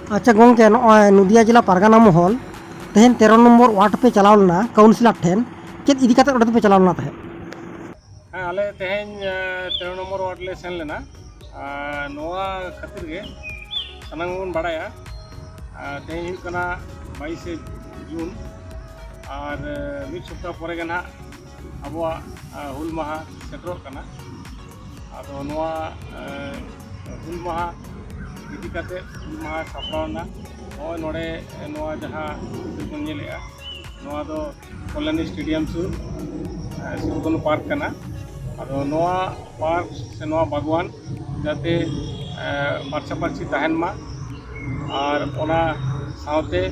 अच्छा गोंके नदिया जिला पारगाना महल तेहन 13 नम्बर वार्ड पे चलाव लेना काउंसिलर ठेन चेद इदी काते ओडे पे चलाव लेना तहे हाँ आले तेहेन 13 नम्बर वार्ड ले सेन लेना नोआ खातिर गे सनांग बन बाड़ाया तेहेन हुई कना 22 जून और मिद सप्ताह परे गे ना अबवा हुल माहा सेटरोग कना आदो नोआ हुल माहा इदी काते हुल माहा सापड़ावना और नोडे नोआ जहाँ बन नेलेआ नोआ दो कल्याणी स्टेडियम सुर सिद्धू पार्क कना आदो नोआ पार्क से नोआ बागवान जाते पार्चापार्ची तहन मा और ओना सावते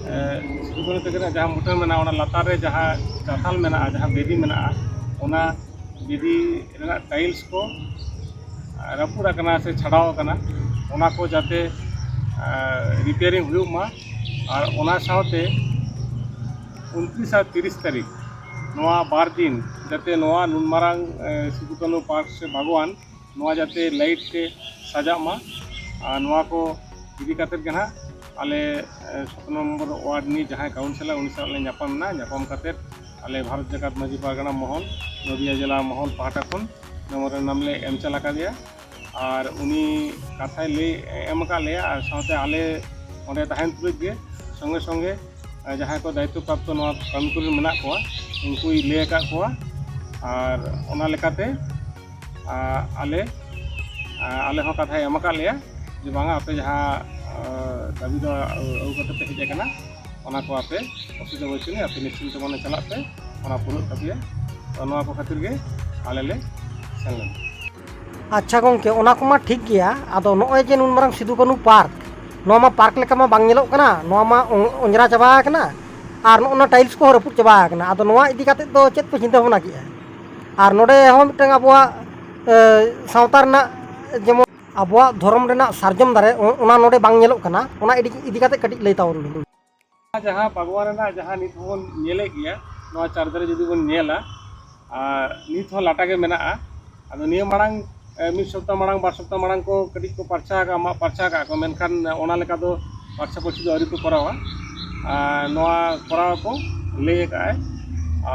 सिद्धू तक जहाँ मुठन मेना ओना लातार रे जहाँ चाथाल मेना जहाँ बेदी मेना ओना बेदी रेना टाइल्स को रपुड़ा कना से छड़ाव कना ओना को जाते रिपेयरिंग हुई मा और ओना सावते 29 और 30 तारीख नोआ बार दिन जाते नोआ नुनमारांग सिद्धू पार्क से भगवान नोआ जाते लाइट से सजा मा नोआ को इदी काते गे ना आले 17 नम्बर वार्ड नी जहाँ काउंसिलर उनी साले न्यापामना न्यापाम काते आले भारत जगत माझी पारगाना महल नदिया जिला महल पाहटा खन नम्बर नाम ले एम चला का दिया और उनी कथाय ले एम का ले और साथे आले ओंडे तहन तुरंत गे संगे संगे जहाँ को दायित्व प्राप्त नोआ कमी को मेना कोआ उनको ले का कोआ और ओना लेकाते आले आले हो कथा एम का ले जे बांगा आपे जहाँ दाबी दो अउ कते पे हेजे कना ओना को आपे ऑफिस बचुनी आपे निश्चिंत मने चला पे ओना पुरो तबिया तो नोआ को खातिर गे आले ले सेन अच्छा गोंके ओना को मा ठीक गया आदो नोय जे नुन मारंग सिद्धू कानू पार्क नोआ मा पार्क लेका मा बांग नेलोग कना नोआ मा ओंजरा चाबा कना और नोना टाइल्स को रपुट चाबा कना आदो नोआ इदी काते दो चेद पे चिंता भावना किया और नोडे हो मिटंग अबवा सावता रना जेमो अबवा धर्म रेना सार्जम दारे ओना नोडे बांग नेलोग कना ओना इदी काते कटिक लई तावन जहाँ भगवान जहाँ नित बन नेले गया नोआ चारदारे जुदी बन नेला नित हो लाटा गे मेना आदो निया मांग मिद सप्ताह मांग बार सप्ताह मांग को कटिक को परचा का मा परचा का को मेनखान ओना लेका दो परचा परची दो अरी को करावा नोआ करावा को ले का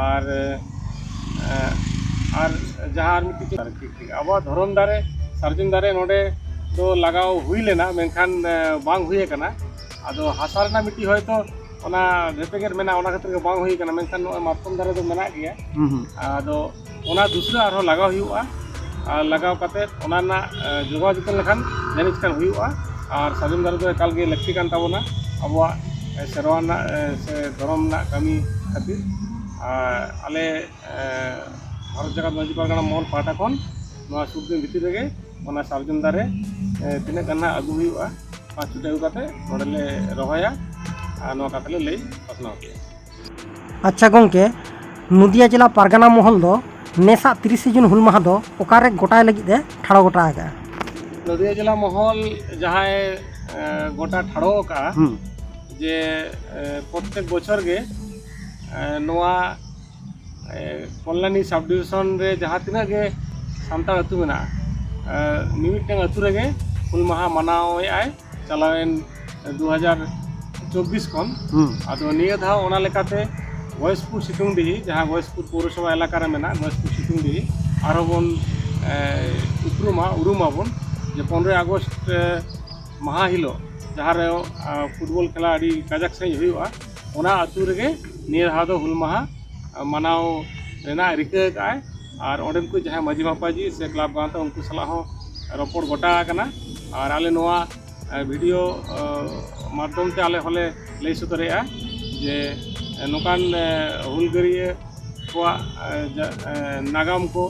और जहाँ मिट्टी अब धरम दारे सार्जम दारे नोडे तो लगाव हुई लेना मेनखान बांग हुई कना आदो हासा रेना मिट्टी होय तो ओना भेपेगेर मेना ओना खातिर बांग हुई कना मेनखान मातकम दारे तो मेना गया आदो ओना दूसरा आरो लगाव हुआ लगाव काते ओना ना जोगाव जतन लेखान जानिस कान हुआ और सार्जम दारे तो एकाल गे लक्ष्य कान ताबोना अबवा सेरवाना से धर्म ना कमी खातिर आले भारत जगत माझी पारगाना महल पाटा खन नोआ सुबदिन भितर रेगे ओना सार्जम दारे तिना गाना अगु हुआ 5 छुटे अगु काते नोडे ले रहोया नोआ काते ले लई पसनाव के अच्छा गोंके नदिया जिला पारगाना महल दो नेसा 30 जून हुल माहा दो ओकारे गोटाय लगी दे ठाड़ो गोटा आगा नदिया जिला महल जहाँ गोटा ठाड़ो का जे प्रत्येक बचर गे नोआ कल्याणी सब डिविजन रे जहाँ तीना गे सान्ताड़ अतु मेना मिमिटन अतु रे हुल माहा मनावे आय चलावेन 2024 खन आदो निया धाव ओना लेकाते गयसपुर सितुंगडिही जहाँ गयसपुर पौरसभा एलाका रे मेना गयसपुर सितुंगडिही आरो बन उरुमाबन जे 15 अगस्त माहा हिलो जहाँ रे फुटबॉल खेला अड़ी काजाक सही हुआ ओना अतु रे निया धाव दो हुल माहा मनाव रेना रिका का और ओंडेन को जहाँ माझी मापाजी से क्लब गाँव उनको सलाह हो रपड़ गोटा कना और आले नोआ वीडियो माध्यम ते आले होले लई सदरेआ जे नोकान हुलगरिया को नागाम को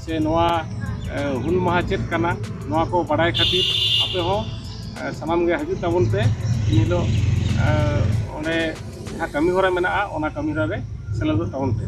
से नोआ हुल माहा चेत कना नोआ को बड़ाई खातिर आपे हो सामान गे हजू ताबन पे इनिलो ओंडे जहाँ कमी होरा मेना ओना कमी होरा रे सेलेदो ताबन पे।